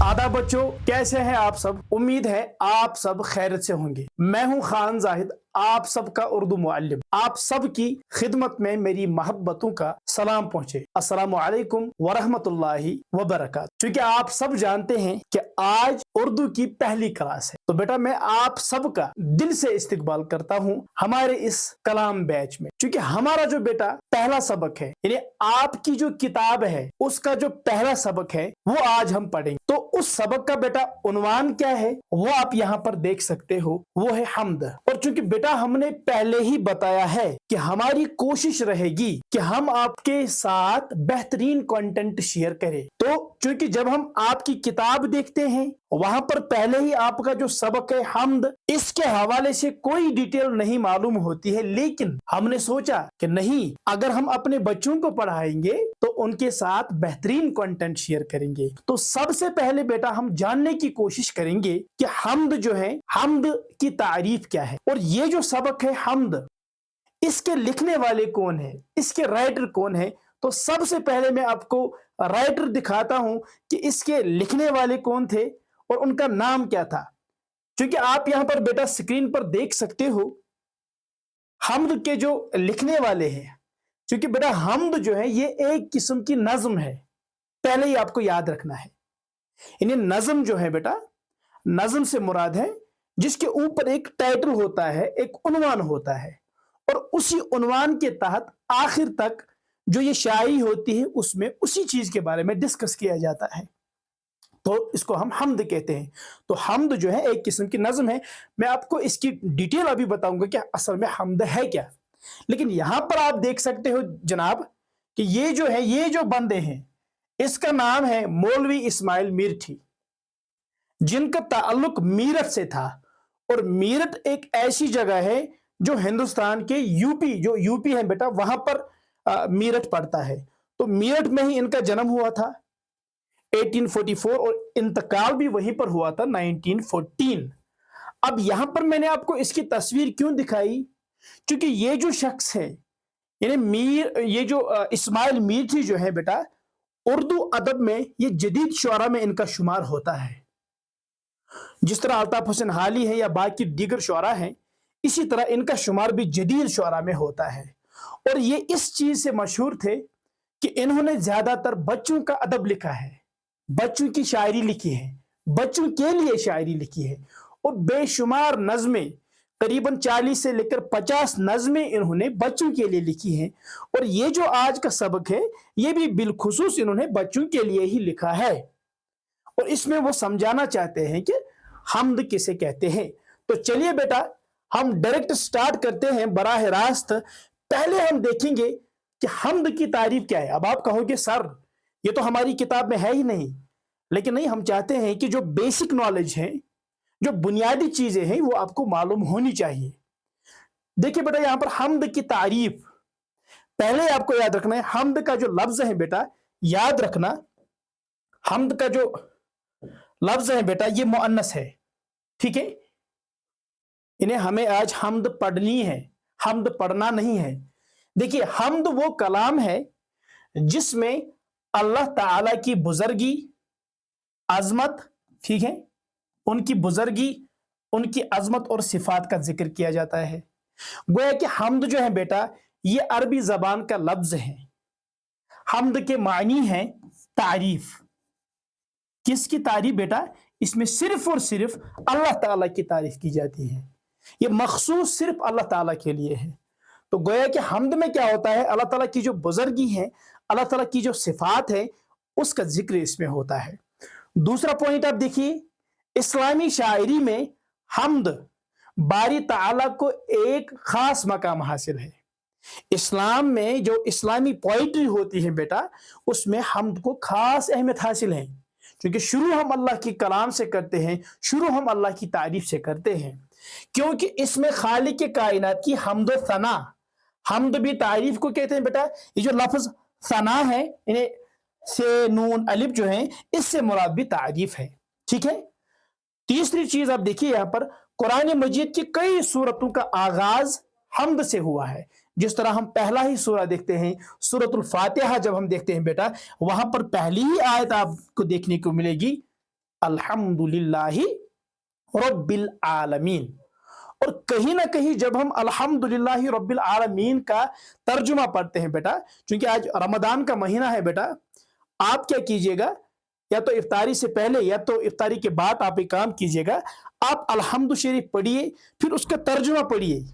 आदाब बच्चों, कैसे हैं आप सब। उम्मीद है आप सब खैरियत से होंगे। मैं हूं खान जाहिद, आप सबका उर्दू मुअल्लिम। आप सब की खिदमत में मेरी मोहब्बतों का सलाम पहुंचे। अस्सलामु अलैकुम वरहमतुल्लाहि वबरकातुहू। क्योंकि आप सब जानते हैं कि आज उर्दू की पहली क्लास है, तो बेटा मैं आप सबका दिल से इस्तकबाल करता हूं हमारे इस कलाम बैच में। क्योंकि हमारा जो बेटा पहला सबक है, यानी आपकी जो किताब है उसका जो पहला सबक है वो आज हम पढ़ेंगे। तो उस सबक का बेटा उन्वान क्या है वो आप यहाँ पर देख सकते हो, वो है हम्द। और चूंकि बेटा हमने पहले ही बताया है कि हमारी कोशिश रहेगी कि हम आपके साथ बेहतरीन कंटेंट शेयर करें, तो चूंकि जब हम आपकी किताब देखते हैं वहां पर पहले ही आपका जो सबक है हम्द, इसके हवाले से कोई डिटेल नहीं मालूम होती है, लेकिन हमने सोचा कि नहीं, अगर हम अपने बच्चों को पढ़ाएंगे तो उनके साथ बेहतरीन कंटेंट शेयर करेंगे। तो सबसे पहले बेटा हम जानने की कोशिश करेंगे कि हम्द जो है, हम्द की तारीफ क्या है। और ये जो सबक है हम्द, इसके लिखने वाले कौन है, इसके राइटर कौन है। तो सबसे पहले मैं आपको राइटर दिखाता हूं कि इसके लिखने वाले कौन थे और उनका नाम क्या था। क्योंकि आप यहां पर बेटा स्क्रीन पर देख सकते हो हम्द के जो लिखने वाले हैं। क्योंकि बेटा हम्द जो है ये एक किस्म की नज्म है, पहले ही आपको याद रखना है। यानी नज्म जो है बेटा, नज्म से मुराद है जिसके ऊपर एक टाइटल होता है, एक उन्वान होता है, और उसी उन्वान के तहत आखिर तक जो ये शायरी होती है उसमें उसी चीज के बारे में डिस्कस किया जाता है, तो इसको हम हम्द कहते हैं। तो हम्द जो है एक किस्म की नज्म है। मैं आपको इसकी डिटेल अभी बताऊंगा कि असल में हम्द है क्या। लेकिन यहां पर आप देख सकते हो जनाब कि ये जो है, ये जो बंदे हैं, इसका नाम है मौलवी इस्माइल मीरठी, जिनका ताल्लुक मीरठ से था। और मीरठ एक ऐसी जगह है जो हिंदुस्तान के यूपी, जो यूपी है बेटा, वहां पर मीरठ पड़ता है। तो मीरठ में ही इनका जन्म हुआ था 1844 और इंतकाल भी वहीं पर हुआ था 1914। अब यहां पर मैंने आपको इसकी तस्वीर क्यों दिखाई, क्योंकि ये जो शख्स है, यानी ये जो इस्माइल मीरठी जो है बेटा, उर्दू अदब में ये जदीद शुअरा में इनका शुमार होता है। जिस तरह अल्ताफ हुसैन हाली है या बाकी दीगर शुअरा हैं, इसी तरह इनका शुमार भी जदीद शुअरा में होता है। और ये इस चीज से मशहूर थे कि इन्होंने ज्यादातर बच्चों का अदब लिखा है, बच्चों की शायरी लिखी है, बच्चों के लिए शायरी लिखी है। और बेशुमार नज़में, करीबन 40 से लेकर 50 नज़में इन्होंने बच्चों के लिए लिखी हैं। और ये जो आज का सबक है ये भी बिलखुसूस इन्होंने बच्चों के लिए ही लिखा है। और इसमें वो समझाना चाहते हैं कि हम्द किसे कहते हैं। तो चलिए बेटा हम डायरेक्ट स्टार्ट करते हैं बराह रास्त। पहले हम देखेंगे कि हम्द की तारीफ क्या है। अब आप कहोगे सर ये तो हमारी किताब में है ही नहीं, लेकिन नहीं, हम चाहते हैं कि जो बेसिक नॉलेज है, जो बुनियादी चीजें हैं, वो आपको मालूम होनी चाहिए। देखिए बेटा यहां पर हम्द की तारीफ, पहले आपको याद रखना है हम्द का जो लफ्ज है बेटा, याद रखना हम्द का जो लफ्ज है बेटा ये मुअन्नस है, ठीक है। इन्हें हमें आज हम्द पढ़नी है, हम्द पढ़ना नहीं है। देखिए हम्द वो कलाम है जिसमें अल्लाह ताला की बुजर्गी, अजमत, ठीक है, उनकी बुजर्गी, उनकी अजमत और सिफात का जिक्र किया जाता है। गोया कि हम्द जो है बेटा ये अरबी जबान का लफ्ज है। हम्द के मानी है तारीफ। किसकी तारीफ बेटा? इसमें सिर्फ और सिर्फ अल्लाह ताला की तारीफ की जाती है। ये मखसूस सिर्फ अल्लाह ताला के लिए है। तो गोया कि हम्द में क्या होता है, अल्लाह ताला की जो बुजर्गी है, अल्लाह ताला की जो सिफात है, उसका जिक्र इसमें होता है। दूसरा पॉइंट आप देखिए, इस्लामी शायरी में हम्द बारी ताला को एक खास मकाम हासिल है। इस्लाम में जो इस्लामी पोइट्री होती है बेटा, उसमें हम्द को खास अहमियत हासिल है, क्योंकि शुरू हम अल्लाह की कलाम से करते हैं, शुरू हम अल्लाह की तारीफ से करते हैं, क्योंकि इसमें खालिक के कायनात की हम्द व सना, हम्द भी तारीफ को कहते हैं बेटा। ये जो लफ्ज सना है, इन्हें से नून अलिफ जो है, इससे मुराद भी तारीफ है, ठीक है। तीसरी चीज आप देखिए यहां पर कुरान मजीद की कई सूरतों का आगाज हम्द से हुआ है। जिस तरह हम पहला ही सूरा देखते हैं, सूरतुल फातिहा, जब हम देखते हैं बेटा, वहां पर पहली ही आयत आपको देखने को मिलेगी अल्हम्दुलिल्लाहि रब्बिल आलमीन। और कहीं ना कहीं जब हम अल्हम्दुलिल्लाहि रब्बिल आलमीन का तर्जुमा पढ़ते हैं बेटा, क्योंकि आज रमदान का महीना है बेटा, आप क्या कीजिएगा, या तो इफ्तारी से पहले या तो इफ्तारी के बाद आप एक काम कीजिएगा, आप अल्हम्दु शरीफ पढ़िए, फिर उसका तर्जुमा पढ़िए।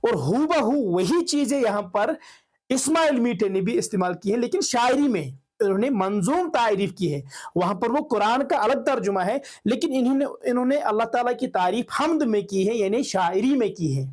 और हूबहू वही चीजें यहां पर इस्माइल मीठे ने भी इस्तेमाल की है, लेकिन शायरी में इन्होंने मंजूम तारीफ की है। वहां पर वो कुरान का अलग तर्जुमा है, लेकिन इन्होंने अल्लाह ताला की तारीफ हम्द में की है, यानी शायरी में की है।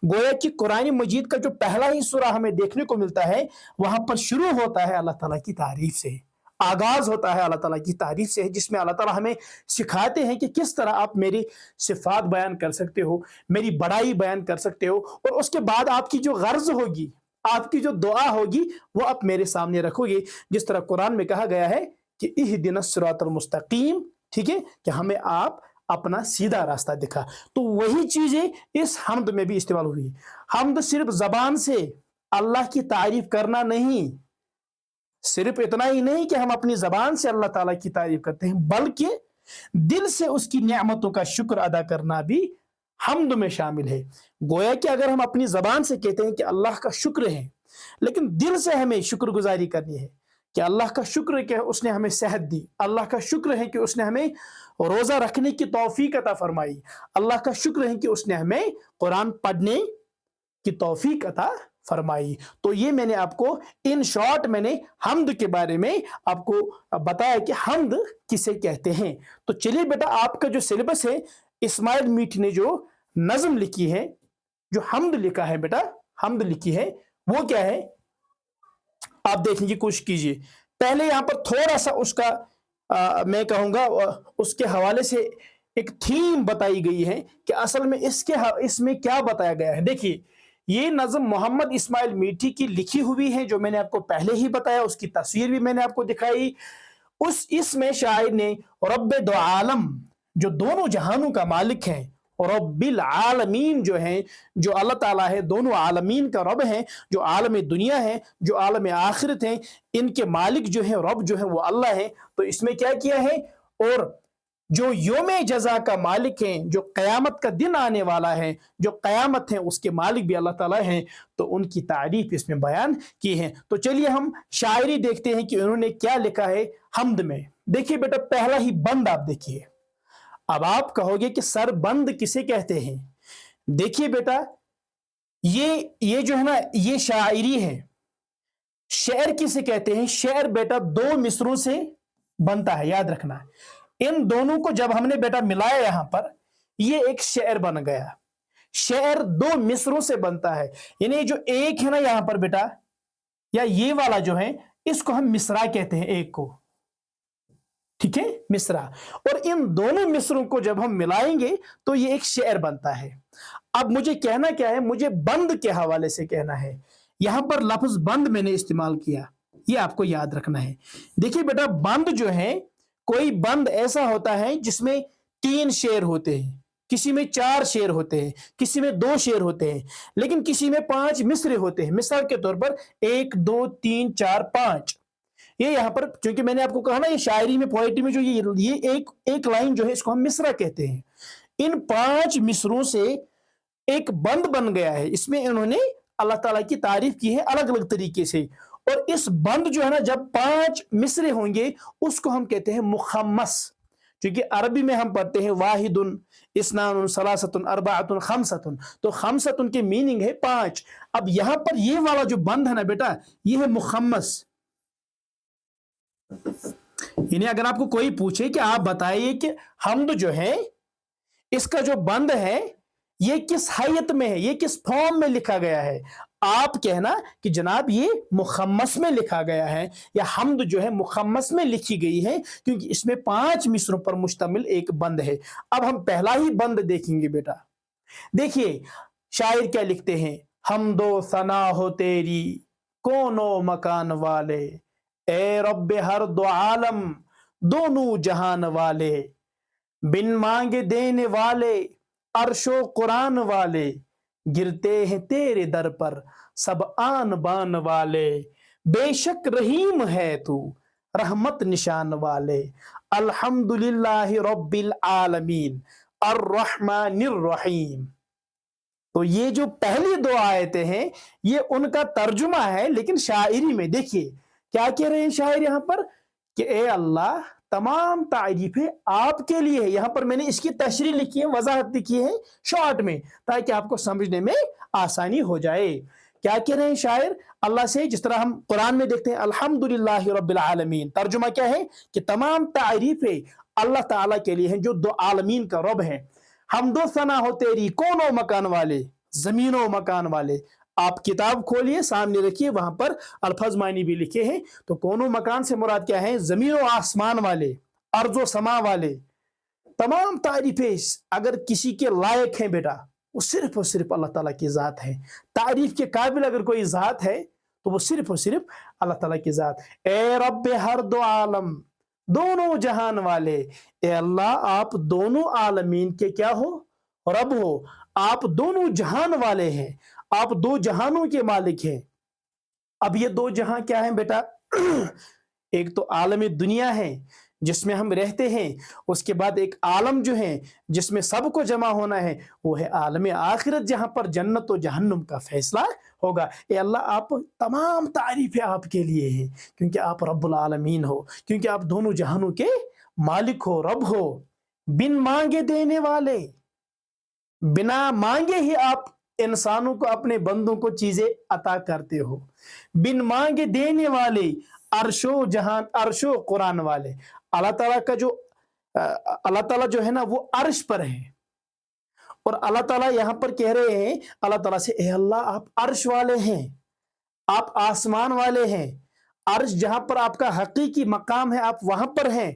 गोया कि कुरान मजीद का जो पहला ही सूरा हमें देखने को मिलता है, वहां पर शुरू होता है अल्लाह ताला की तारीफ से, आगाज होता है अल्लाह ताला की तारीफ से, जिसमें अल्लाह ताला हमें सिखाते हैं कि किस तरह आप मेरी सिफात बयान कर सकते हो, मेरी बड़ाई बयान कर सकते हो, और उसके बाद आपकी जो गर्ज होगी, आपकी जो दुआ होगी, वो आप मेरे सामने रखोगे। जिस तरह कुरान में कहा गया है कि इहदिनस सिरातल मुस्तकीम, ठीक है, कि हमें आप अपना सीधा रास्ता दिखा। तो वही चीजें इस हम्द में भी इस्तेमाल हुई। हम्द सिर्फ जबान से अल्लाह की तारीफ करना नहीं, सिर्फ इतना ही नहीं कि हम अपनी जबान से अल्लाह ताला की तारीफ करते हैं, बल्कि दिल से उसकी नेमतों का शुक्र अदा करना भी हम्द में शामिल है। गोया कि अगर हम अपनी जबान से कहते हैं कि अल्लाह का शुक्र है, लेकिन दिल से हमें शुक्रगुजारी करनी है कि अल्लाह का शुक्र है कि उसने हमें सेहत दी, अल्लाह का शुक्र है कि उसने हमें रोजा रखने की तौफीक अता फरमाई, अल्लाह का शुक्र है कि उसने हमें कुरान पढ़ने की तौफीक अता फरमाई। तो ये मैंने आपको इन शॉर्ट मैंने हम्द के बारे में आपको बताया कि हम्द किसे कहते हैं। तो चलिए बेटा, आपका जो सिलेबस है, इस्माइल मीठ ने जो नज्म लिखी है, जो हम्द लिखा है बेटा, हम्द लिखी है, वो क्या है आप देखने की कोशिश कीजिए। पहले यहां पर थोड़ा सा उसका मैं कहूंगा उसके हवाले से एक थीम बताई गई है कि असल में इसमें क्या बताया गया है। देखिए, ये नज़म मोहम्मद इस्माइल मीठी की लिखी हुई है, जो मैंने आपको पहले ही बताया, उसकी तस्वीर भी मैंने आपको दिखाई। इसमें शायर ने रब्बे दो आलम, जो दोनों जहानों का मालिक है, और रब्बिल आलमीन जो है, जो अल्लाह ताला है, दोनों आलमीन का रब है, जो आलम दुनिया है, जो आलम आखिरत है, इनके मालिक जो है, रब जो है, वो अल्लाह है। तो इसमें क्या किया है, और जो योम जजा का मालिक है, जो कयामत का दिन आने वाला है, जो कयामत है उसके मालिक भी अल्लाह ताला हैं, तो उनकी तारीफ इसमें बयान की है। तो चलिए हम शायरी देखते हैं कि उन्होंने क्या लिखा है हम्द में। देखिए बेटा, पहला ही बंद आप देखिए। अब आप कहोगे कि सर बंद किसे कहते हैं? देखिए बेटा, ये जो है ना, ये शायरी है। शेर किसे कहते हैं? शेर बेटा दो मिसरों से बनता है, याद रखना। इन दोनों को जब हमने बेटा मिलाया यहां पर, ये एक शेर बन गया। शेर दो मिसरों से बनता है, यानी जो एक है ना यहां पर बेटा, या ये वाला जो है, इसको हम मिसरा कहते हैं, एक को, ठीक है, मिसरा। और इन दोनों मिसरों को जब हम मिलाएंगे तो ये एक शेर बनता है। अब मुझे कहना क्या है, मुझे बंद के हवाले से कहना है। यहां पर लफ्ज बंद मैंने इस्तेमाल किया, ये आपको याद रखना है। देखिए बेटा, बंद जो है, कोई बंद ऐसा होता है जिसमें 3 शेर होते हैं, किसी में 4 शेर होते हैं, किसी में 2 शेर होते हैं, लेकिन किसी में 5 मिसरे होते हैं। मिसाल के तौर पर 1 2 3 4 5, ये यहां पर, क्योंकि मैंने आपको कहा ना, ये शायरी में, पोएट्री में जो ये एक लाइन जो है, इसको हम मिसरा कहते हैं। इन 5 मिसरों से एक बंद बन गया है। इसमें इन्होंने अल्लाह ताला की तारीफ की है अलग अलग तरीके से। और इस बंद जो है ना, जब 5 मिसरे होंगे, उसको हम कहते हैं मुखम्मस। क्योंकि अरबी में हम पढ़ते हैं वाहिदुन, इस्नानुन, सलासतुन, अरबाअतुन, खमसतुन। तो खमसतुन के मीनिंग है 5। अब यहां पर ये वाला जो बंद है ना बेटा, ये है मुखम्मस। यानी अगर आपको कोई पूछे कि आप बताइए कि हम्द जो है, इसका जो बंद है, ये किस हैयत में है, ये किस फॉर्म में लिखा गया है, आप कहना कि जनाब ये मुखम्मस में लिखा गया है, या हम्द जो है मुखम्मस में लिखी गई है, क्योंकि इसमें 5 मिसरों पर मुश्तमिल एक बंद है। अब हम पहला ही बंद देखेंगे बेटा। देखिए शायर क्या लिखते हैं, हमदो सना हो तेरी कोनो मकान वाले, ए रब्बे हर दो आलम दोनों जहान वाले, बिन मांगे देने वाले अर्शो कुरान वाले, गिरते हैं तेरे दर पर सब आन बान वाले, बेशक रहीम है तू रहमत निशान वाले, अल्हम्दुलिल्लाहि रब्बिल आलमीन अर्रहमानिर रहीम। तो ये जो पहली दो आयतें हैं ये उनका तर्जुमा है, लेकिन शायरी में देखिए क्या कह रहे हैं शायर यहाँ पर कि ए अल्लाह तमाम तारीफें आपके लिए है। यहाँ पर मैंने इसकी तशरीह लिखी है, वजाहत लिखी है शॉर्ट में, ताकि आपको समझने में आसानी हो जाए। क्या कह रहे हैं शायर अल्लाह से, जिस तरह हम कुरान में देखते हैं अल्हम्दुलिल्लाहि रब्बिल आलमीन, तर्जुमा क्या है कि तमाम तारीफें अल्लाह ताला के लिए हैं जो दो आलमीन का रब है। हमदो सना हो तेरी कौनो मकान वाले, जमीनों मकान वाले। आप किताब खोलिए, सामने रखिए, वहां पर अल्फाज मानी भी लिखे हैं। तो कौनो मकान से मुराद क्या है, जमीनों आसमान वाले, अर्जो समा वाले। तमाम तारीफें अगर किसी के लायक हैं बेटा, वो सिर्फ और सिर्फ अल्लाह ताला की ज़ात है। तारीफ के काबिल अगर कोई ज़ात है तो वो सिर्फ और सिर्फ अल्लाह ताला की ज़ात। ए रब्बे हर दो आलम, दोनों जहान वाले, ए अल्लाह आप दोनों आलमीन के क्या हो, रब हो। आप दोनों जहान वाले हैं, आप दो जहानों के मालिक हैं। अब ये दो जहां क्या हैं बेटा, एक तो आलम दुनिया है जिसमें हम रहते हैं, उसके बाद एक आलम जो है जिसमें सबको जमा होना है, वो है आलम आखिरत, जहां पर जन्नत और जहन्नुम का फैसला होगा। ए अल्लाह आप तमाम तारीफें आपके लिए हैं, क्योंकि आप रब्बुल आलमीन हो, क्योंकि आप दोनों जहानों के मालिक हो, रब हो, बिन मांगे देने वाले। बिना मांगे ही आप इंसानों को, अपने बंदों को चीजें अता करते हो। बिन मांगे देने वाले, अर्शो जहान, अर्शो कुरान वाले। अल्लाह ताला का जो अल्लाह ताला जो है ना वो अर्श पर है, और अल्लाह ताला यहां पर कह रहे हैं अल्लाह ताला से, ए अल्लाह आप अर्श वाले हैं, आप आसमान वाले हैं। अर्श जहां पर आपका हकीकी मकाम है आप वहां पर हैं,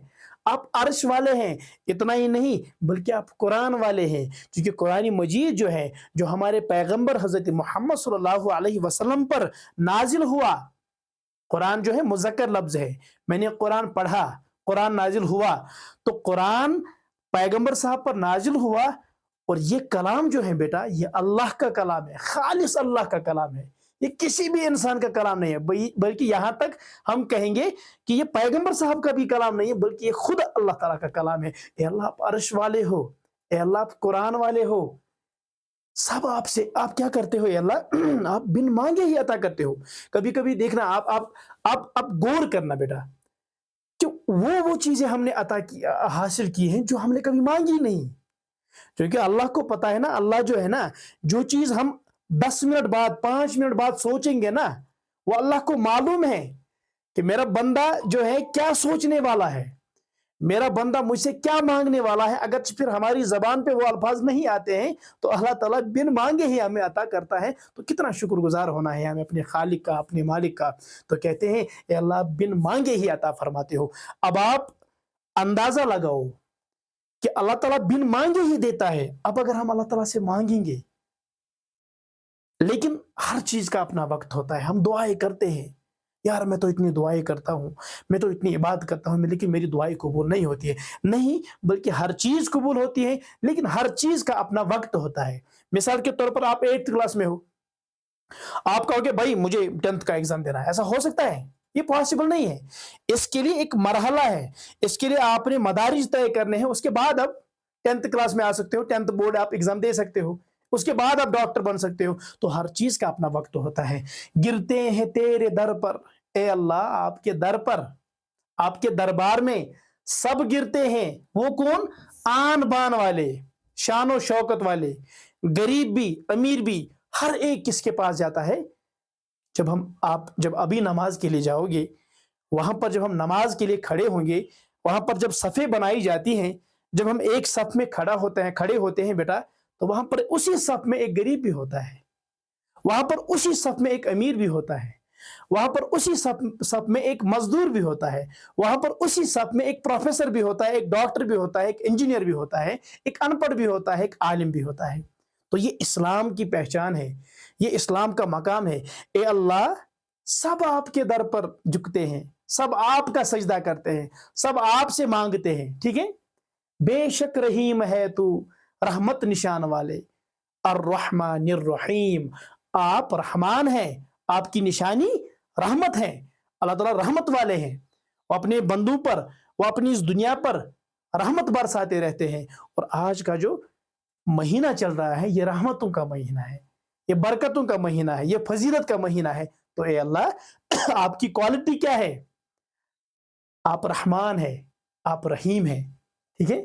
आप अर्श वाले हैं। इतना ही नहीं बल्कि आप कुरान वाले हैं, क्योंकि कुरान मजीद जो है, जो हमारे पैगंबर हजरत मोहम्मद सल्लल्लाहु अलैहि वसल्लम पर नाजिल हुआ, कुरान जो है मुज़क्कर लफ्ज है, मैंने कुरान पढ़ा, कुरान नाजिल हुआ, तो कुरान पैगंबर साहब पर नाजिल हुआ। और ये कलाम जो है बेटा, ये अल्लाह का कलाम है, खालिस अल्लाह का कलाम है, ये किसी भी इंसान का कलाम नहीं है। बल्कि यहां तक हम कहेंगे कि ये पैगंबर साहब का भी कलाम नहीं है, बल्कि ये खुद अल्लाह ताला का कलाम है। ए अल्लाह आप अर्श वाले हो, ए अल्लाह आप कुरान वाले हो, सब आपसे, आप क्या करते हो अल्लाह, आप बिन मांगे ही अता करते हो। कभी कभी देखना, आप गौर करना बेटा, कि वो चीजें हमने अता की, हासिल की हैं जो हमने कभी मांगी नहीं। क्योंकि अल्लाह को पता है ना, अल्लाह जो है ना, जो चीज हम 10 मिनट बाद, 5 मिनट बाद सोचेंगे ना, वो अल्लाह को मालूम है कि मेरा बंदा जो है क्या सोचने वाला है, मेरा बंदा मुझसे क्या मांगने वाला है। अगर फिर हमारी जबान पे वो अल्फाज नहीं आते हैं तो अल्लाह ताला बिन मांगे ही हमें अता करता है। तो कितना शुक्रगुजार होना है हमें अपने खालिक का, अपने मालिक का। तो कहते हैं ए अल्लाह बिन मांगे ही अता फरमाते हो। अब आप अंदाजा लगाओ कि अल्लाह ताला बिन मांगे ही देता है। अब अगर हम अल्लाह ताला से मांगेंगे, लेकिन हर चीज का अपना वक्त होता है। हम दुआएं करते हैं, यार मैं तो इतनी दुआएं करता हूँ, मैं तो इतनी इबादत करता हूँ, लेकिन मेरी दुआएं कबूल नहीं होती है। नहीं, बल्कि हर चीज कबूल होती है, लेकिन हर चीज का अपना वक्त होता है। मिसाल के तौर पर आप 8th क्लास में हो, आप कहोगे भाई मुझे 10th का एग्जाम देना है, ऐसा हो सकता है? ये पॉसिबल नहीं है। इसके लिए एक मरहला है, इसके लिए आपने मदारिज तय करने हैं। उसके बाद आप 10th क्लास में आ सकते हो, 10th बोर्ड आप एग्जाम दे सकते हो, उसके बाद आप डॉक्टर बन सकते हो। तो हर चीज का अपना वक्त होता है। गिरते हैं तेरे दर पर, ए अल्लाह आपके दर पर, आपके दरबार में सब गिरते हैं। वो कौन? आन बान वाले, शान और शौकत वाले, गरीब भी अमीर भी, हर एक किसके पास जाता है? जब अभी नमाज के लिए जाओगे, वहां पर जब हम नमाज के लिए खड़े होंगे, वहां पर जब सफ़े बनाई जाती हैं, जब हम एक सफ में खड़े होते हैं बेटा, तो वहां पर उसी सफ में एक गरीब भी होता है, वहां पर उसी सफ में एक अमीर भी होता है, वहां पर उसी सफ में एक मजदूर भी होता है, वहां पर उसी सफ में एक प्रोफेसर भी होता है, एक डॉक्टर भी होता है, एक इंजीनियर भी होता है, एक अनपढ़ भी होता है, एक आलिम भी होता है। तो ये इस्लाम की पहचान है, ये इस्लाम का मकाम है। ए अल्लाह सब आपके दर पर झुकते हैं, सब आपका सजदा करते हैं, सब आपसे मांगते हैं, ठीक है। बेशक रहीम है तू, रहमत निशान वाले, अर्रहमानिर रहीम, आप रहमान हैं, आपकी निशानी रहमत है। अल्लाह ताला रहमत वाले हैं, वो अपने बंदों पर वो अपनी इस दुनिया पर रहमत बरसाते रहते हैं। और आज का जो महीना चल रहा है ये रहमतों का महीना है, ये बरकतों का महीना है, ये फजीलत का महीना है। तो ए अल्लाह आपकी क्वालिटी क्या है? आप रहमान है, आप रहीम है। ठीक है,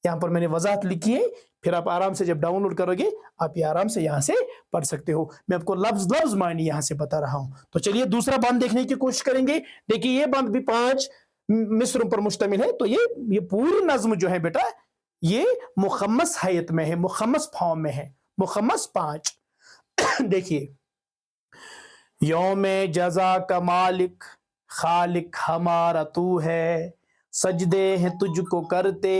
यहाँ पर मैंने वजाहत लिखी है, फिर आप आराम से जब डाउनलोड करोगे आप ये आराम से यहाँ से पढ़ सकते हो। मैं आपको लफ्ज लफ्ज मायने यहाँ से बता रहा हूँ। तो चलिए दूसरा बंद देखने की कोशिश करेंगे। देखिए ये बंद भी 5 मिसरों पर मुश्तमिल है। तो ये पूरी नज्म जो है बेटा ये मुखम्मस हैयत में है, मुखम्मस फॉर्म में है, मुखम्मस 5। देखिए, यौमे जजा का मालिक खालिक हमारा तू है, सजदे हैं तुझको करते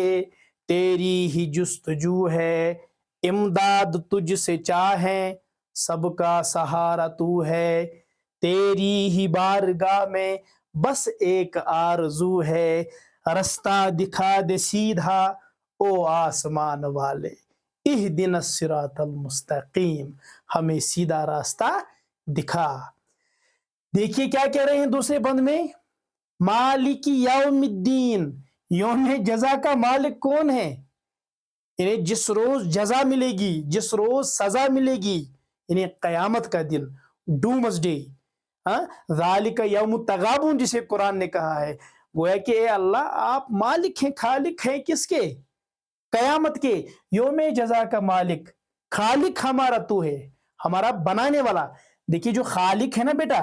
तेरी ही जुस्तजू है, इमदाद तुझसे चाहें सबका सहारा तू है, तेरी ही बारगाह में बस एक आरज़ू है, रास्ता दिखा दे सीधा ओ आसमान वाले, इहदिन सिरातल मुस्तकीम, हमें सीधा रास्ता दिखा। देखिए क्या कह रहे हैं दूसरे बंद में, मालिकी यौमिद्दीन, यौम जजा का मालिक कौन है? इन्हें जिस रोज जजा मिलेगी, जिस रोज सजा मिलेगी, इन्हें कयामत का दिन, डूमसडे, ज़ालिका यौम तगाबुन जिसे कुरान ने कहा है। गोया कि ए अल्लाह आप मालिक हैं, खालिक हैं किसके? कयामत के। यौम जजा का मालिक, खालिक हमारा तू है, हमारा बनाने वाला। देखिए जो खालिक है ना बेटा,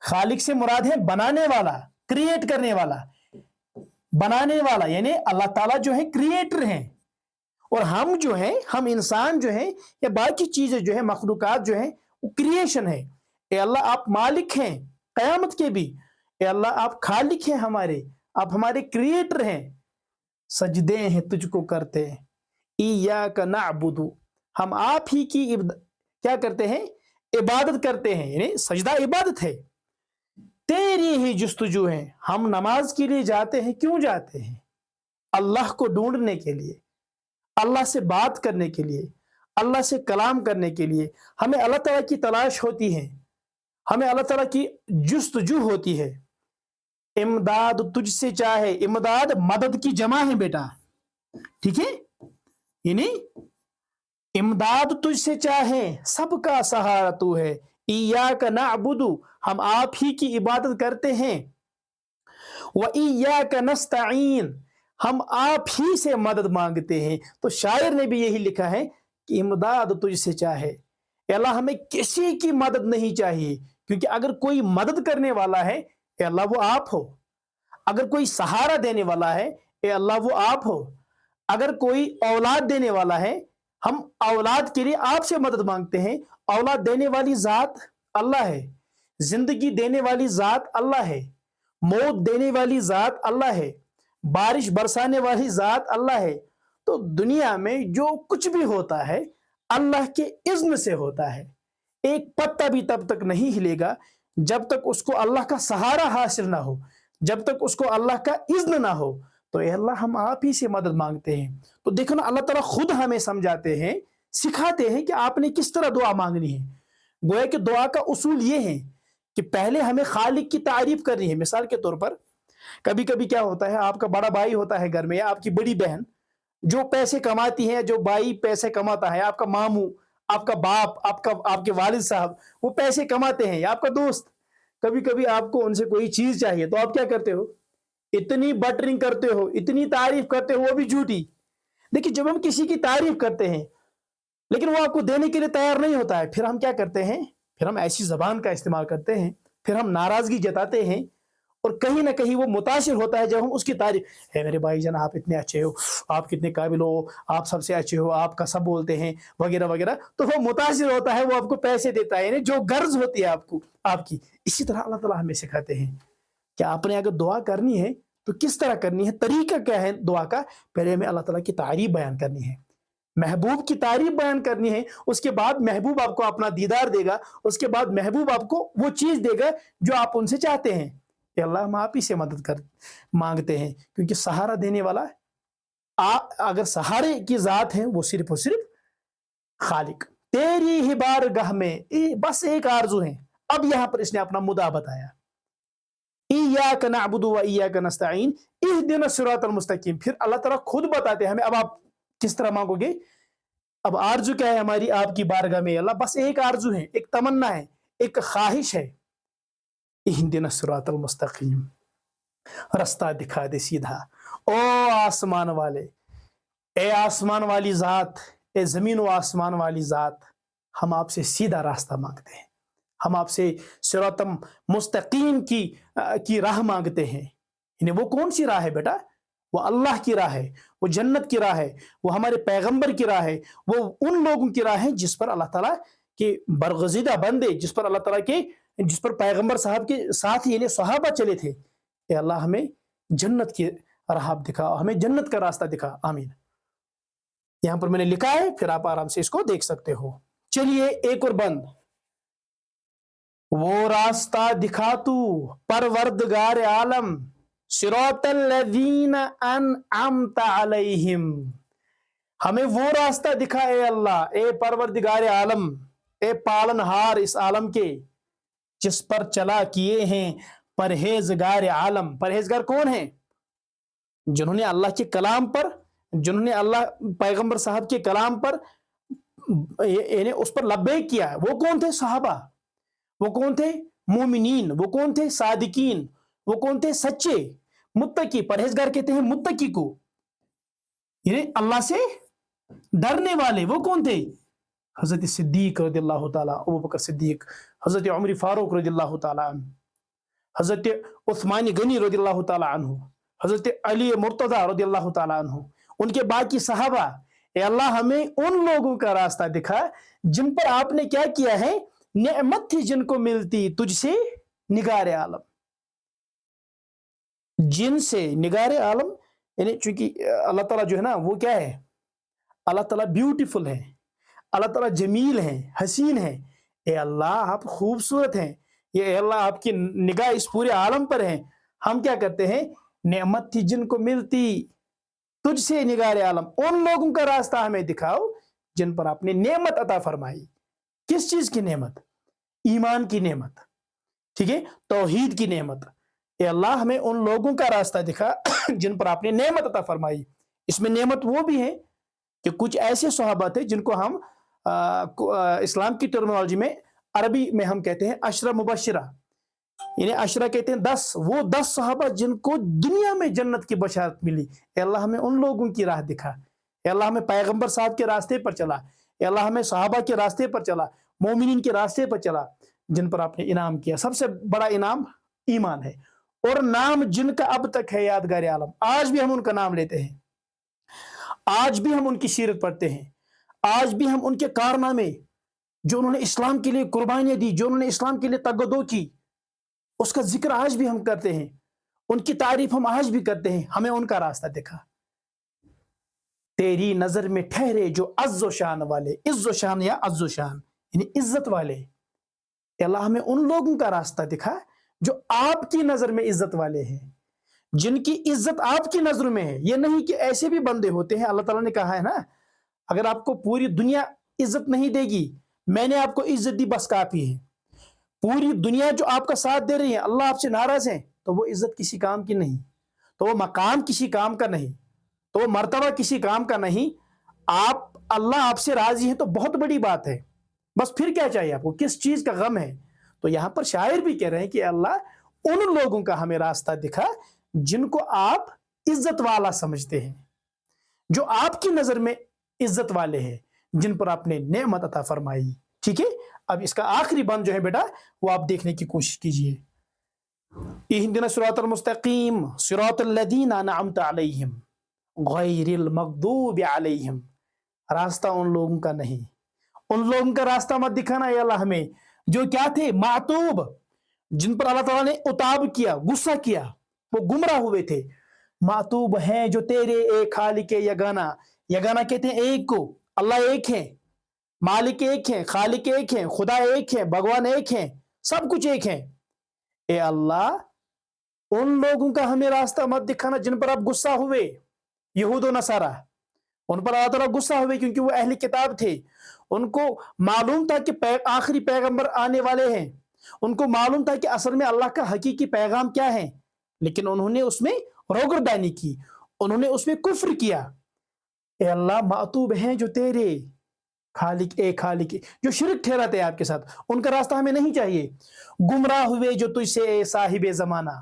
खालिक से मुराद है बनाने वाला, क्रिएट करने वाला। बनाने वाला यानी अल्लाह ताला जो है क्रिएटर हैं, और हम जो है, हम इंसान जो है या बाकी चीजें जो है, मखलूकात जो है वो क्रिएशन है। ए अल्लाह आप मालिक हैं कयामत के भी, ए अल्लाह आप खालिक हैं हमारे, आप हमारे क्रिएटर हैं। सजदे हैं तुझको करते हैं, इय्याका नअबुदु, हम आप ही की क्या करते हैं? इबादत करते हैं, यानी सजदा इबादत है। तेरी ही जुस्तजू है, हम नमाज के लिए जाते हैं। क्यों जाते हैं? अल्लाह को ढूंढने के लिए, अल्लाह से बात करने के लिए, अल्लाह से कलाम करने के लिए। हमें अल्लाह ताला की तलाश होती है, हमें अल्लाह ताला की जुस्तजू होती है। इमदाद तुझसे चाहे, इमदाद मदद की जमा है बेटा, ठीक है, यानी इमदाद तुझसे चाहे सबका सहारा तू है। इय्याका नअबुदु, हम आप ही की इबादत करते हैं। व इय्याका नस्तईन, हम आप ही से मदद मांगते हैं। तो शायर ने भी यही लिखा है कि इमदाद तुझसे चाहे, अल्लाह हमें किसी की मदद नहीं चाहिए, क्योंकि अगर कोई मदद करने वाला है ए अल्लाह वो आप हो, अगर कोई सहारा देने वाला है ए अल्लाह वो आप हो, अगर कोई औलाद देने वाला है हम औलाद के लिए आपसे मदद मांगते हैं। औलाद देने वाली जात अल्लाह है, जिंदगी देने वाली जात अल्लाह है, मौत देने वाली जात अल्लाह है, बारिश बरसाने वाली जात अल्लाह है। तो दुनिया में जो कुछ भी होता है अल्लाह के इज्न से होता है। एक पत्ता भी तब तक नहीं हिलेगा जब तक उसको अल्लाह का सहारा हासिल ना हो, जब तक उसको अल्लाह का इज्न ना हो। तो ये अल्लाह हम आप ही से मदद मांगते हैं। तो देखो ना, अल्लाह ताला खुद हमें समझाते हैं, सिखाते हैं कि आपने किस तरह दुआ मांगनी है। गोया कि दुआ का उसूल ये है कि पहले हमें खालिक की तारीफ करनी है। मिसाल के तौर पर कभी कभी क्या होता है, आपका बड़ा भाई होता है घर में, या आपकी बड़ी बहन जो पैसे कमाती है, जो भाई पैसे कमाता है, आपका मामू, आपका बाप, आपके वालिद साहब वो पैसे कमाते हैं, या आपका दोस्त, कभी कभी आपको उनसे कोई चीज चाहिए तो आप क्या करते हो? इतनी बटरिंग करते हो, इतनी तारीफ करते हो, वो भी झूठी। देखिए जब हम किसी की तारीफ करते हैं लेकिन वो आपको देने के लिए तैयार नहीं होता है, फिर हम क्या करते हैं? फिर हम ऐसी जबान का इस्तेमाल करते हैं, फिर हम नाराजगी जताते हैं, और कहीं ना कहीं वो मुतासिर होता है जब हम उसकी तारीफ, है मेरे भाई जान आप इतने अच्छे हो, आप कितने काबिल हो, आप सबसे अच्छे हो, आपका सब बोलते हैं वगैरह वगैरह। तो वो मुतासिर होता है, वो आपको पैसे देता है, यानी जो गर्ज होती है आपको आपकी। इसी तरह अल्लाह ताला हमें सिखाते हैं कि आपने अगर दुआ करनी है तो किस तरह करनी है, तरीका क्या है दुआ का। पहले हमें अल्लाह ताला की तारीफ बयान करनी है, महबूब की तारीफ बयान करनी है, उसके बाद महबूब आपको अपना दीदार देगा, उसके बाद महबूब आपको वो चीज देगा जो आप उनसे चाहते हैं। कि अल्लाह हम आप ही से मदद कर मांगते हैं, क्योंकि सहारा देने वाला अगर सहारे की जात है वो सिर्फ और सिर्फ खालिक। तेरी ही बारगाह में बस एक आरजू है। अब यहां पर इसने अपना मुद्दा बताया, इय्याका नअबुदु व इय्याका नस्तईन इहदिना सिरातल मुस्तकीम, फिर अल्लाह ताला खुद बताते हैं हमें अब आप किस तरह मांगोगे। अब आरजू क्या है हमारी आपकी बारगाह में अल्लाह, बस एक आरजू है, एक तमन्ना है, एक ख्वाहिश है, इहदिना सिरातल मुस्तकीम, रास्ता दिखा दे सीधा। ओ आसमान वाले, ए आसमान वाली जात, ए जमीन व आसमान वाली जात, हम आपसे सीधा रास्ता मांगते हैं, हम आपसे सिरातम मुस्तकीम की राह मांगते हैं। यानी वो कौन सी राह है बेटा? वो अल्लाह की राह है, वो जन्नत की राह है, वो हमारे पैगंबर की राह है, वो उन लोगों की राह है जिस पर अल्लाह ताला के बरगज़ीदा बंदे, जिस पर अल्लाह ताला के, जिस पर पैगंबर साहब के साथ ये सहाबा चले थे। ए अल्लाह हमें जन्नत की राह दिखा, हमें जन्नत का रास्ता दिखा, आमीन। यहां पर मैंने लिखा है, फिर आप आराम से इसको देख सकते हो। चलिए एक और बंद, वो रास्ता दिखा तू परवरदिगार आलम, सिरातल लज़ीना अनअमता अलैहिम, हमें वो रास्ता दिखा ए अल्लाह, ए परवरदिगार आलम, ए पालनहार इस आलम के, जिस पर चला किए हैं परहेजगार आलम। परहेजगार कौन है? जिन्होंने अल्लाह के कलाम पर, जिन्होंने अल्लाह पैगंबर साहब के कलाम पर यानी उस पर लब्बैक किया। वो कौन थे? सहाबा। वो कौन थे? मोमिनीन। वो कौन थे? सादिकीन। वो कौन थे? सच्चे मुत्तकी। परहेजगार कहते हैं मुत्तकी को, यानी अल्लाह से डरने वाले। वो कौन थे? हजरत सिद्दीक रज़ियल्लाहु ताला, अबू बकर सिद्दीक, हजरत उमर फारूक रज़ियल्लाहु ताला अन्हु, हजरत उस्मान गनी रज़ियल्लाहु ताला अन्हु, हजरत अली मुर्तज़ा रज़ियल्लाहु ताला अन्हु, उनके बाकी सहाबा। ए अल्लाह हमें उन लोगों का रास्ता दिखा जिन पर आपने क्या किया है, नेमत थी जिनको मिलती तुझसे निगारे आलम, जिनसे निगारे आलम, यानी चूंकि अल्लाह ताला जो है ना वो क्या है, अल्लाह ताला ब्यूटीफुल है, अल्लाह ताला जमील है, हसीन है। ए अल्लाह आप खूबसूरत हैं, ये अल्लाह आपकी निगाह इस पूरे आलम पर है। हम क्या करते हैं, नेमत थी जिनको मिलती तुझसे निगारे आलम, उन लोगों का रास्ता हमें दिखाओ जिन पर आपने नेमत अता फरमाई। किस चीज की नेमत? ईमान की नेमत, ठीक है, तौहीद की नेमत। ए अल्लाह हमें उन लोगों का रास्ता दिखा जिन पर आपने नेमत अता फरमाई। इसमें नेमत वो भी है कि कुछ ऐसे सहाबा थे जिनको हम इस्लाम की टर्मिनोलॉजी में, अरबी में हम कहते हैं अशरा मुबशरा, यानी अशरा कहते हैं 10, वो 10 सहाबा जिनको दुनिया में जन्नत की बशारत मिली। ए अल्लाह हमें उन लोगों की राह दिखा। ए अल्लाह हमें पैगंबर साहब के रास्ते पर चला। ए अल्लाह हमें सहाबा के रास्ते पर चला, मोमिनीन के रास्ते पर चला, जिन पर आपने इनाम किया। सबसे बड़ा इनाम ईमान है, और नाम जिनका अब तक है यादगार आलम। आज भी हम उनका नाम लेते हैं, आज भी हम उनकी सीरत पढ़ते हैं, आज भी हम उनके कारनामे, जो उन्होंने इस्लाम के लिए कुर्बानियां दी, जो उन्होंने इस्लाम के लिए तगदो की, उसका जिक्र आज भी हम करते हैं, उनकी तारीफ हम आज भी करते हैं। हमें उनका रास्ता दिखा। तेरी नजर में ठहरे जो अज़्ज़ो शान वाले, इज़्ज़ो शान या अज़्ज़ो शान यानी इज्जत वाले। अल्लाह हमें उन लोगों का रास्ता दिखा जो आपकी नजर में इज्जत वाले हैं, जिनकी इज्जत आपकी नजर में है। ये नहीं कि ऐसे भी बंदे होते हैं, अल्लाह ताला ने कहा है ना, अगर आपको पूरी दुनिया इज्जत नहीं देगी, मैंने आपको इज्जत दी बस काफी है। पूरी दुनिया जो आपका साथ दे रही है, अल्लाह आपसे नाराज है, तो वो इज्जत किसी काम की नहीं, तो वो मकाम किसी काम का नहीं, तो वो मर्तबा किसी काम का नहीं। आप, अल्लाह आपसे राजी है तो बहुत बड़ी बात है। बस फिर क्या चाहिए आपको, किस चीज का गम है? तो यहां पर शायर भी कह रहे हैं कि अल्लाह उन लोगों का हमें रास्ता दिखा जिनको आप इज्जत वाला समझते हैं, जो आपकी नजर में इज्जत वाले हैं, जिन पर आपने नेमत अता फरमाई। ठीक है, अब इसका आखिरी बंद जो है बेटा, वो आप देखने की कोशिश कीजिए। इहदिना सिरातल मुस्तकीम सिरातल लज़ीना अनअमता अलैहिम गैरिल मग़दूबि अलैहिम, रास्ता उन लोगों का नहीं, उन लोगों का रास्ता मत दिखाना या अल्लाह हमें, जो क्या थे, मातूब, जिन पर अल्लाह ताला ने उताब किया, गुस्सा किया, वो गुमराह हुए थे। मातूब हैं जो तेरे एक खालिक यगाना, यगाना कहते हैं एक को, अल्लाह एक है, मालिक एक है, खालिक एक है, खुदा एक है, भगवान एक है, सब कुछ एक है। ए अल्लाह उन लोगों का हमें रास्ता मत दिखाना जिन पर आप गुस्सा हुए, यहूद और नसारा, उन पर अल्लाह ताला गुस्सा हुए क्योंकि वो अहली किताब थे। उनको मालूम था कि आखिरी पैगंबर आने वाले हैं, उनको मालूम था कि असल में अल्लाह का हकीकी पैगाम क्या है, लेकिन उन्होंने उसमें रोगरदानी की, उन्होंने उसमें कुफ्र किया। ए अल्लाह, मातूब हैं जो तेरे, खालिक ए खालिक, जो शिरक ठहराते हैं आपके साथ, उनका रास्ता हमें नहीं चाहिए। गुमराह हुए जो तुझसे ए साहिबे जमाना,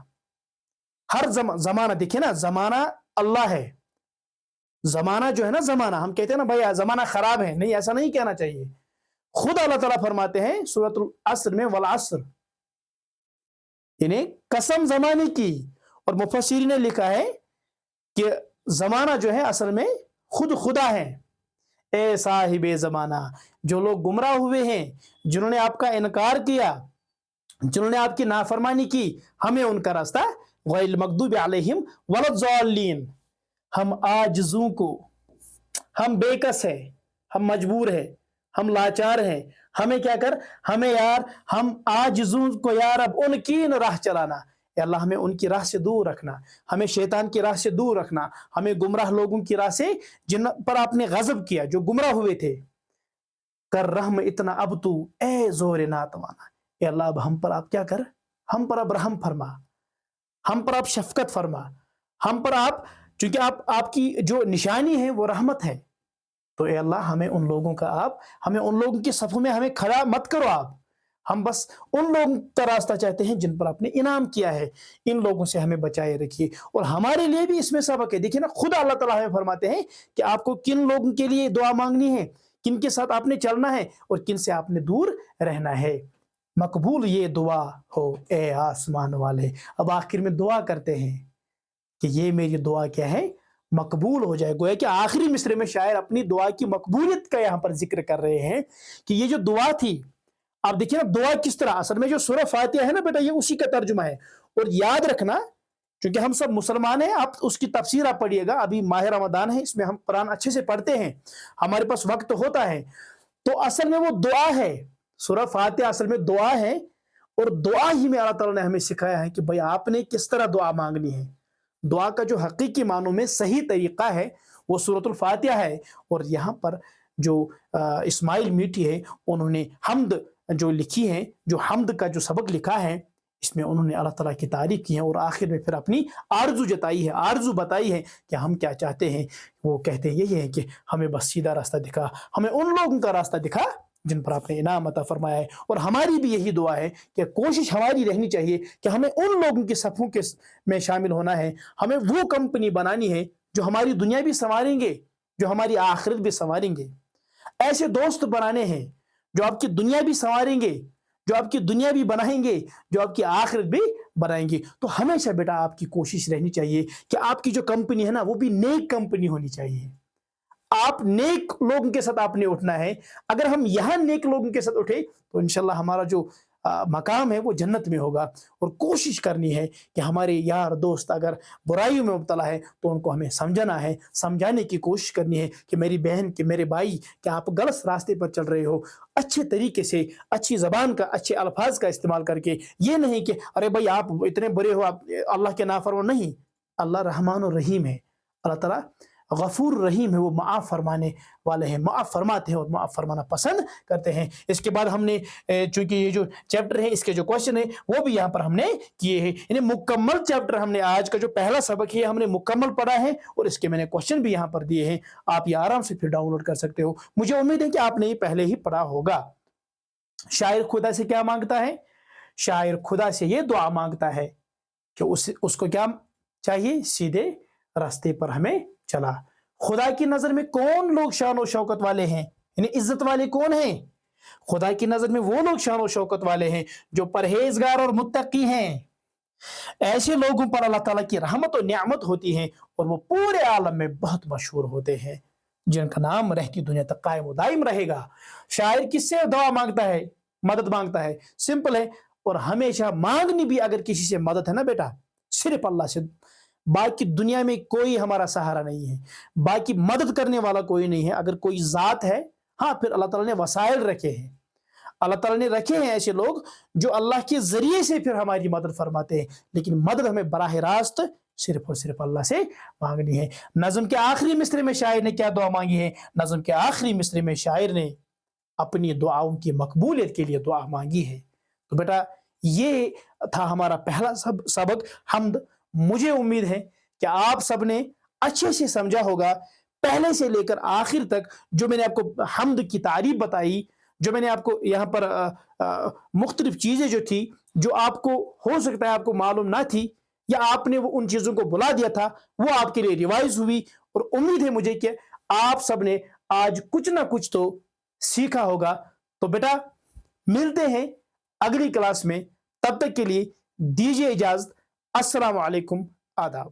हर जमाना, देखिए ना, जमाना अल्लाह है। जमाना जो है ना, जमाना हम कहते हैं ना भाई जमाना खराब है, नहीं, ऐसा नहीं कहना चाहिए। खुद अल्लाह ताला फरमाते हैं सूरतुल अस्र में, वल अस्र, यानी कसम जमाने की। और मुफस्सिरीन ने लिखा है कि जमाना जो है असल में खुद खुदा है। ए साहिबे जमाना, जो लोग गुमराह हुए हैं, जिन्होंने आपका इनकार किया, जिन्होंने आपकी नाफरमानी की, हमें उनका रास्ता गैर मगदूब अलैहिम वलद्दाल्लीन, हम आजिजों को, हम बेकस है, हम मजबूर है, हम लाचार हैं, हमें क्या कर, हमें यार, हम आजिजों को यार अब उनकी राह चलाना। अल्लाह हमें उनकी राह से दूर रखना, हमें शैतान की राह से दूर रखना, हमें गुमराह लोगों की राह से, जिन पर आपने गजब किया, जो गुमराह हुए थे। कर रहम इतना अब तू ए जोर नातवाना, अल्लाह अब हम पर आप क्या कर, हम पर अब रहम फरमा, हम पर आप शफकत फरमा, हम पर आप, क्योंकि आप, आपकी जो निशानी है वो रहमत है। तो ए अल्लाह, हमें उन लोगों का आप, हमें उन लोगों की सफ़ों में हमें खड़ा मत करो आप। हम बस उन लोगों का रास्ता चाहते हैं जिन पर आपने इनाम किया है, इन लोगों से हमें बचाए रखिए। और हमारे लिए भी इसमें सबक है। देखिए ना, खुद अल्लाह ताला हमें फरमाते हैं कि आपको किन लोगों के लिए दुआ मांगनी है, किन के साथ आपने चलना है और किन से आपने दूर रहना है। मकबूल ये दुआ हो ए आसमान वाले। अब आखिर में दुआ करते हैं कि ये मेरी दुआ क्या है, मकबूल हो जाए। गोया कि आखिरी मिसरे में शायर अपनी दुआ की मकबूलियत का यहाँ पर जिक्र कर रहे हैं कि ये जो दुआ थी, आप देखिए ना दुआ किस तरह, असल में जो सूरह फातिहा है ना बेटा, ये उसी का तर्जुमा है। और याद रखना, क्योंकि हम सब मुसलमान हैं, आप उसकी तफसीर आप पढ़िएगा। अभी माह रमदान है, इसमें हम कुरान अच्छे से पढ़ते हैं, हमारे पास वक्त होता है। तो असल में वो दुआ है, सूरह फातिहा असल में दुआ है। और दुआ ही में अल्लाह ताला ने हमें सिखाया है कि भाई आपने किस तरह दुआ मांगनी है। दुआ का जो हकीकी मानों में सही तरीका है वो सूरतुल फातिहा है। और यहाँ पर जो इस्माइल मीठी है, उन्होंने हम्द जो लिखी है, जो हम्द का जो सबक लिखा है, इसमें उन्होंने अल्लाह ताला की तारीफ की है और आखिर में फिर अपनी आरजू जताई है, आरजू बताई है कि हम क्या चाहते हैं। वो कहते हैं यही है कि हमें बस सीधा रास्ता दिखा, हमें उन लोगों का रास्ता दिखा जिन पर आपने इनाम अता फरमाया है। और हमारी भी यही दुआ है कि कोशिश हमारी रहनी चाहिए कि हमें उन लोगों के सफ़ों के में शामिल होना है। हमें वो कंपनी बनानी है जो हमारी दुनिया भी संवारेंगे, जो हमारी आखिरत भी संवारेंगे। ऐसे दोस्त बनाने हैं जो आपकी दुनिया भी संवारेंगे, जो आपकी दुनिया भी बनाएंगे, जो आपकी आखिरत भी बनाएंगे। तो हमेशा बेटा आपकी कोशिश रहनी चाहिए कि आपकी जो कंपनी है ना, वो भी नेक कंपनी होनी चाहिए। आप नेक लोगों के साथ आपने उठना है। अगर हम यहाँ नेक लोगों के साथ उठे तो इंशाल्लाह हमारा जो मकाम है वो जन्नत में होगा। और कोशिश करनी है कि हमारे यार दोस्त अगर बुराइयों में मुब्तला है तो उनको हमें समझाना है, समझाने की कोशिश करनी है कि मेरी बहन, कि मेरे भाई, कि आप गलत रास्ते पर चल रहे हो। अच्छे तरीके से, अच्छी ज़बान का, अच्छे अल्फाज का इस्तेमाल करके, ये नहीं कि अरे भाई आप इतने बुरे हो, आप अल्लाह के नाफरमान। नहीं, अल्लाह रहमान और रहीम है, अल्लाह ताला गफूर रहीम है, वो माफ़ फरमाने वाले हैं, माफ़ फरमाते हैं और माफ़ फरमाना पसंद करते हैं। इसके बाद हमने चूंकि ये जो चैप्टर है, इसके जो क्वेश्चन है वो भी यहाँ पर हमने किए हैं। यानी मुकम्मल चैप्टर हमने, आज का जो पहला सबक है हमने मुकम्मल पढ़ा है और इसके मैंने क्वेश्चन भी यहाँ पर दिए हैं। आप ये आराम से फिर डाउनलोड कर सकते हो। मुझे उम्मीद है कि आपने ये पहले ही पढ़ा होगा। शायर खुदा से क्या मांगता है? शायर खुदा से ये दुआ मांगता है कि उसको क्या चाहिए? सीधे रास्ते पर हमें चला। खुदा की नजर में कौन लोग शान और शौकत वाले हैं, यानी इज्जत वाले कौन हैं? खुदा की नजर में वो लोग शान और शौकत वाले हैं जो परहेजगार और मुत्तकी हैं। ऐसे लोगों पर अल्लाह ताला की रहमत और नियामत होती है और वो पूरे आलम में बहुत मशहूर होते हैं, जिनका नाम रहती दुनिया तक कायम दायम रहेगा। शायर किससे दुआ मांगता है, मदद मांगता है? सिंपल है। और हमेशा मांगनी भी अगर किसी से मदद है ना बेटा, सिर्फ अल्लाह से। बाकी दुनिया में कोई हमारा सहारा नहीं है, बाकी मदद करने वाला कोई नहीं है। अगर कोई जात है, हाँ, फिर अल्लाह ताला ने वसाइल रखे हैं, अल्लाह ताला ने रखे हैं ऐसे लोग जो अल्लाह के जरिए से फिर हमारी मदद फरमाते हैं। लेकिन मदद हमें बराह रास्त सिर्फ और सिर्फ अल्लाह से मांगनी है। नज़म के आखिरी मिसरे में शायर ने क्या दुआ मांगी है? नज़म के आखिरी मिसरे में शायर ने अपनी दुआओं की मकबूलियत के लिए दुआ मांगी है। तो बेटा ये था हमारा पहला सबक, हम्द। मुझे उम्मीद है کہ آپ سب نے اچھے سے سمجھا ہوگا پہلے سے لے کر آخر تک جو میں نے آپ کو حمد کی تعریف بتائی، جو میں نے آپ کو یہاں پر مختلف چیزیں جو تھی جو آپ کو ہو سکتا ہے آپ کو معلوم نہ تھی یا آپ نے وہ ان چیزوں کو بلا دیا تھا، وہ آپ کے لیے ریوائز ہوئی، اور امید ہے مجھے کہ آپ سب نے آج کچھ نہ کچھ تو سیکھا ہوگا۔ تو بیٹا ملتے ہیں اگلی کلاس میں، تب تک کے لیے دیجیے اجازت۔ السلام علیکم، آداب۔